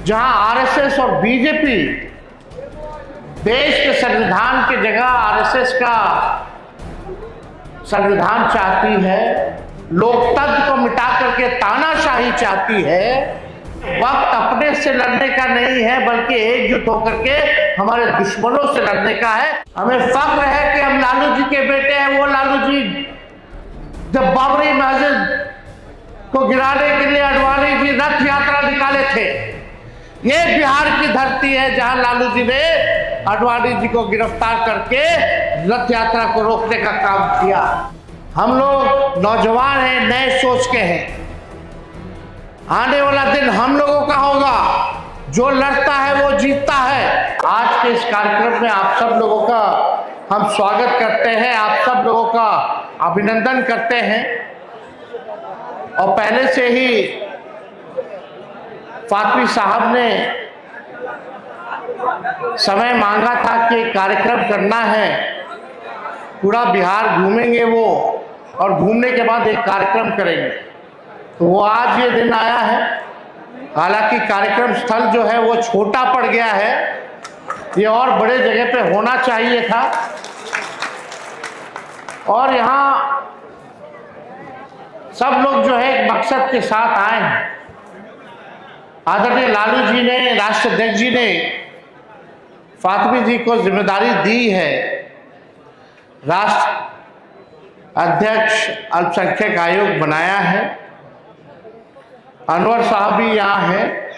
जहां आरएसएस और बीजेपी देश के संविधान की जगह आरएसएस का संविधान चाहती है, लोकतंत्र को मिटा करके तानाशाही चाहती है। वक्त अपने से लड़ने का नहीं है बल्कि एकजुट होकर के हमारे दुश्मनों से लड़ने का है। हमें फख्र है कि हम लालू जी के बेटे हैं। वो लालू जी जब बाबरी मस्जिद को गिराने के लिए अडवाणी जी रथ यात्रा निकाले थे, ये बिहार की धरती है जहां लालू जी ने अडवाणी जी को गिरफ्तार करके रथ यात्रा को रोकने का काम किया। हम लोग नौजवान हैं, नए सोच के हैं। आने वाला दिन हम लोगों का होगा। जो लड़ता है वो जीतता है। आज के इस कार्यक्रम में आप सब लोगों का हम स्वागत करते हैं, आप सब लोगों का अभिनंदन करते हैं। और पहले से ही फातमी साहब ने समय मांगा था कि कार्यक्रम करना है, पूरा बिहार घूमेंगे वो, और घूमने के बाद एक कार्यक्रम करेंगे। तो वो आज ये दिन आया है। हालांकि कार्यक्रम स्थल जो है वो छोटा पड़ गया है, ये और बड़े जगह पे होना चाहिए था। और यहाँ सब लोग जो है एक मकसद के साथ आए हैं। आदरणीय लालू जी ने, राष्ट्राध्यक्ष जी ने फातमी जी को जिम्मेदारी दी है। राष्ट्र अध्यक्ष अल्पसंख्यक आयोग बनाया है। अनवर साहब भी यहाँ है।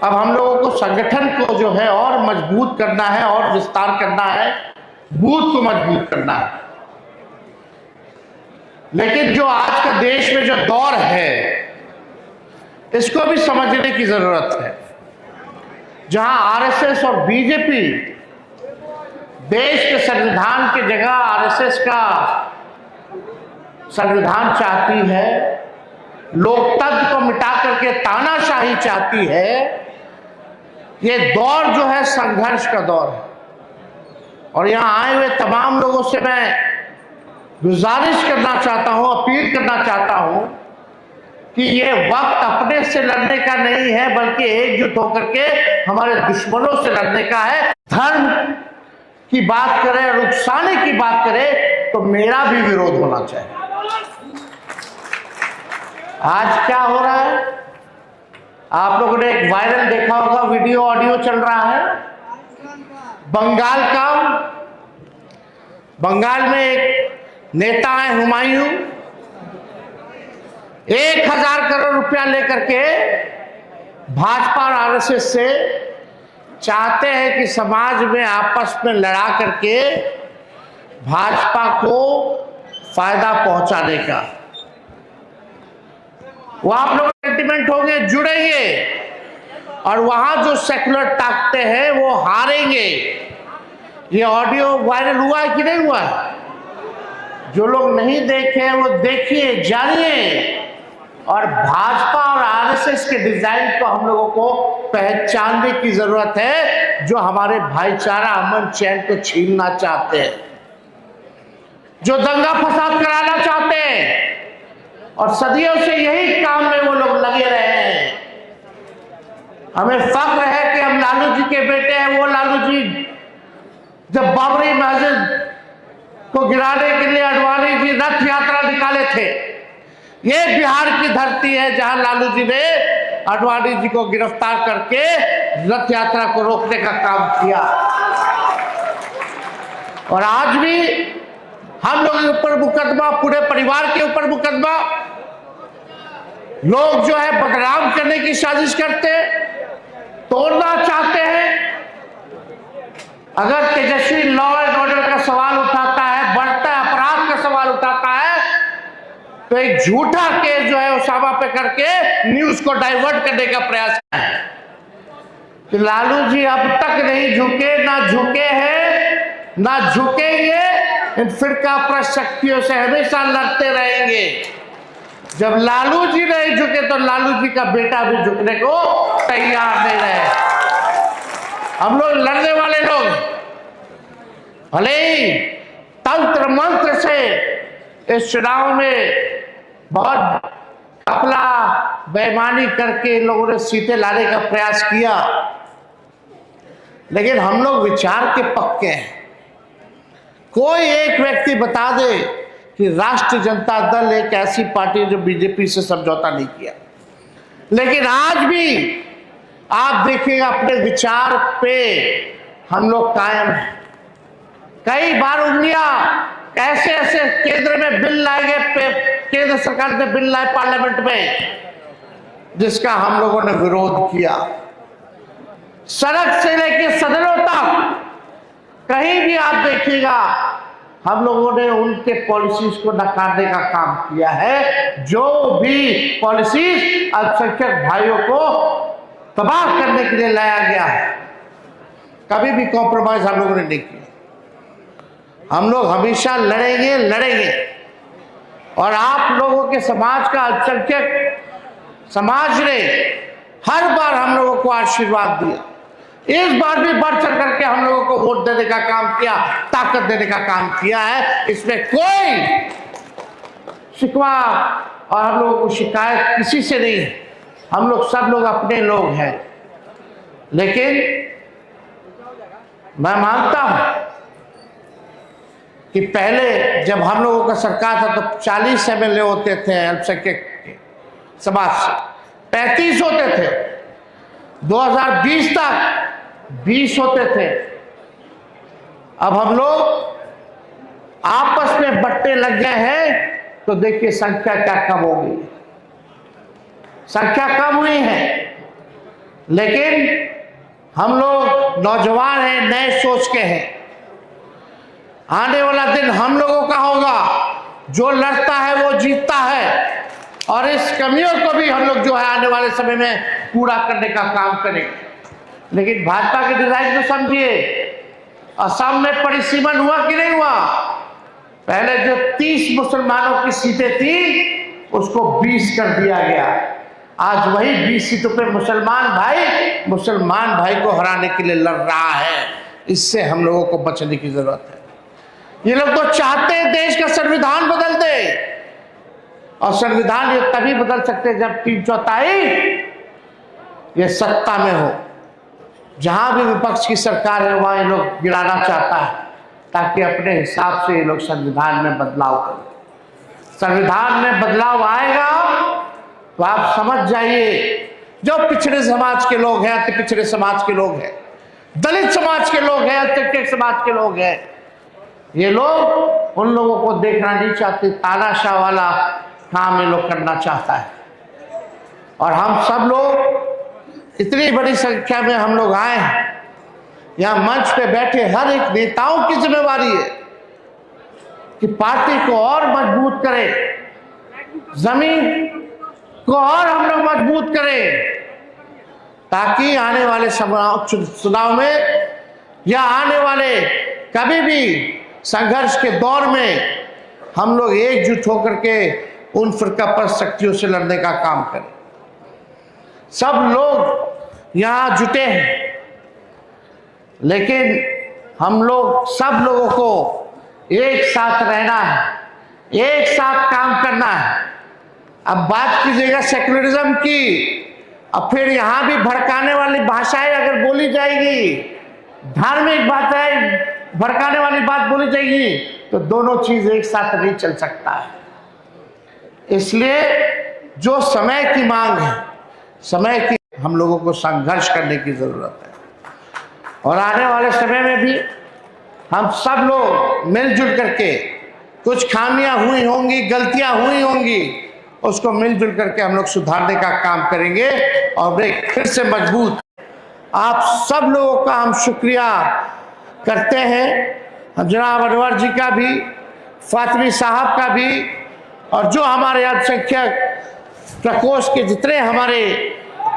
अब हम लोगों को संगठन को जो है और मजबूत करना है और विस्तार करना है, बूथ को मजबूत करना है। लेकिन जो आज का देश में जो दौर है, इसको भी समझने की जरूरत है। जहां आरएसएस और बीजेपी देश के संविधान की जगह आरएसएस का संविधान चाहती है, लोकतंत्र को मिटा करके तानाशाही चाहती है। ये दौर जो है संघर्ष का दौर है। और यहां आए हुए तमाम लोगों से मैं गुजारिश करना चाहता हूं, अपील करना चाहता हूं कि ये वक्त अपने से लड़ने का नहीं है बल्कि एकजुट होकर के हमारे दुश्मनों से लड़ने का है। धर्म की बात करें, रुखसाने की बात करें, तो मेरा भी विरोध होना चाहिए। आज क्या हो रहा है, आप लोगों ने एक वायरल देखा होगा, वीडियो ऑडियो चल रहा है बंगाल का। बंगाल में एक नेता है हुमायूं, 1000 करोड़ रुपया लेकर के भाजपा और आरएसएस से चाहते हैं कि समाज में आपस में लड़ा करके भाजपा को फायदा पहुंचाने का। वो आप लोग सेंटिमेंट होंगे, जुड़ेंगे, और वहां जो सेकुलर ताकतें हैं वो हारेंगे। ये ऑडियो वायरल हुआ है कि नहीं हुआ है? जो लोग नहीं देखे हैं वो देखिए, जानिए। और भाजपा और आरएसएस के डिजाइन को हम लोगों को पहचानने की जरूरत है, जो हमारे भाईचारा, अमन चैन को छीनना चाहते हैं, जो दंगा फसाद कराना चाहते हैं। और सदियों से यही काम में वो लोग लगे रहे हैं। हमें फख्र है कि हम लालू जी के बेटे हैं। वो लालू जी जब बाबरी मस्जिद को गिराने के लिए अडवाणी जी रथ यात्रा निकाले थे, ये बिहार की धरती है जहां लालू जी ने अडवाणी जी को गिरफ्तार करके रथ यात्रा को रोकने का काम किया। और आज भी हम लोगों के ऊपर मुकदमा, पूरे परिवार के ऊपर मुकदमा। लोग जो है बदनाम करने की साजिश करते हैं, तोड़ना चाहते हैं। अगर तेजस्वी लॉ एंड ऑर्डर का सवाल उठाता है, बढ़ता है, अपराध का सवाल उठाता है, तो एक झूठा केस जो है उसामा पे करके न्यूज को डाइवर्ट करने का प्रयास है। कि लालू जी अब तक नहीं झुके, ना झुके हैं, ना झुकेंगे। इन फिरका प्रस्त शक्तियों से हमेशा लड़ते रहेंगे। जब लालू जी नहीं झुके तो लालू जी का बेटा भी झुकने को तैयार नहीं रहे। हम लोग लड़ने वाले लोग, भले ही तंत्र मंत्र से इस चुनाव में बहुत घपला बेईमानी करके इन लोगों ने सीटें लाने का प्रयास किया, लेकिन हम लोग विचार के पक्के हैं। कोई एक व्यक्ति बता दे कि राष्ट्रीय जनता दल एक ऐसी पार्टी जो बीजेपी से समझौता नहीं किया, लेकिन आज भी आप देखिएगा अपने विचार पे हम लोग कायम हैं। कई बार उंगलियां ऐसे ऐसे केंद्र में बिल लाएंगे, केंद्र सरकार ने बिल लाए पार्लियामेंट में, जिसका हम लोगों ने विरोध किया। सड़क से लेकर सदनों तक कहीं भी आप देखिएगा हम लोगों ने उनके पॉलिसीज को नकारने का काम किया है। जो भी पॉलिसीज अल्पसंख्यक भाइयों को तबाह करने के लिए लाया गया है, कभी भी कॉम्प्रोमाइज हम लोगों ने नहीं किया। हम लोग हमेशा लड़ेंगे और आप लोगों के समाज का, अल्पसंख्यक समाज ने हर बार हम लोगों को आशीर्वाद दिया। इस बार भी बढ़ चढ़ करके हम लोगों को वोट देने का काम किया, ताकत देने का काम किया है। इसमें कोई शिकवा और हम लोगों को शिकायत किसी से नहीं है। हम लोग सब लोग अपने लोग हैं। लेकिन मैं मानता हूं कि पहले जब हम लोगों का सरकार था तो 40 MLA होते थे अल्पसंख्यक समाज से, 35 होते थे। 2020 तक 20 होते थे। अब हम लोग आपस में बंटने लग गए हैं, तो देखिए संख्या क्या कम हो गई। संख्या कम हुई है, लेकिन हम लोग नौजवान हैं, नए सोच के हैं। आने वाला दिन हम लोगों का होगा। जो लड़ता है वो जीतता है, और इस कमियों को भी हम लोग जो है आने वाले समय में पूरा करने का काम करेंगे। लेकिन भाजपा के डिजाइन को समझिए, असम में परिसीमन हुआ कि नहीं हुआ? पहले जो 30 मुसलमानों की सीटें थी उसको 20 कर दिया गया। आज वही 20 सीटों पे मुसलमान भाई को हराने के लिए लड़ रहा है। इससे हम लोगों को बचने की जरूरत है। ये लोग तो चाहते हैं देश का संविधान बदल दे, और संविधान ये तभी बदल सकते हैं जब 3/4 ये सत्ता में हो। जहां भी विपक्ष की सरकार है वहां ये लोग गिराना चाहता है, ताकि अपने हिसाब से ये लोग संविधान में बदलाव करें। संविधान में बदलाव आएगा तो आप समझ जाइए, जो पिछड़े समाज के लोग हैं, अति पिछड़े समाज के लोग हैं, दलित समाज के लोग हैं, अल्पसंख्यक समाज के लोग हैं, ये लोग उन लोगों को देखना नहीं चाहते। तानाशाह वाला काम ये लोग करना चाहता है। और हम सब लोग इतनी बड़ी संख्या में हम लोग आए हैं, यहां मंच पे बैठे हर एक नेताओं की जिम्मेवारी है कि पार्टी को और मजबूत करें, जमीन को और हम लोग मजबूत करें, ताकि आने वाले चुनाव में या आने वाले कभी भी संघर्ष के दौर में हम लोग एकजुट होकर के उन फिरकापरस्त शक्तियों से लड़ने का काम करें। सब लोग यहां जुटे हैं, लेकिन हम लोग सब लोगों को एक साथ रहना है, एक साथ काम करना है। अब बात कीजिएगा सेक्युलरिज्म की, अब फिर यहां भी भड़काने वाली भाषाएं अगर बोली जाएगी, धार्मिक बातें भड़काने वाली बात बोली जाएगी, तो दोनों चीज एक साथ नहीं चल सकता है। इसलिए जो समय की मांग है, समय की हम लोगों को संघर्ष करने की जरूरत है। और आने वाले समय में भी हम सब लोग मिलजुल करके, कुछ खामियां हुई होंगी, गलतियां हुई होंगी, उसको मिलजुल करके हम लोग सुधारने का काम करेंगे और एक फिर से मजबूत। आप सब लोगों का हम शुक्रिया करते हैं, जनाब अनवर जी का भी, फातिमी साहब का भी, और जो हमारे अल्पसंख्यक प्रकोष्ठ के जितने हमारे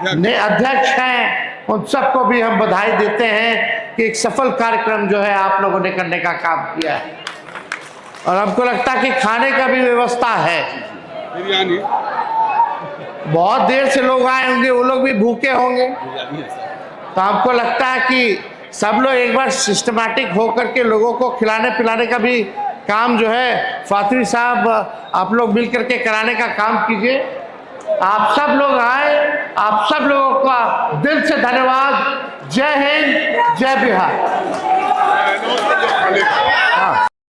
अध्यक्ष हैं उन सबको भी हम बधाई देते हैं कि एक सफल कार्यक्रम जो है आप लोगों ने करने का काम किया है। और हमको लगता है कि खाने का भी व्यवस्था है। बिरयानी बहुत देर से लोग आए होंगे, वो लोग भी भूखे होंगे, तो हमको लगता है कि सब लोग एक बार सिस्टमैटिक होकर के लोगों को खिलाने पिलाने का भी काम जो है फातिमी साहब आप लोग मिल करके कराने का काम कीजिए। आप सब लोग आए, आप सब लोगों का दिल से धन्यवाद। जय हिंद, जय बिहार।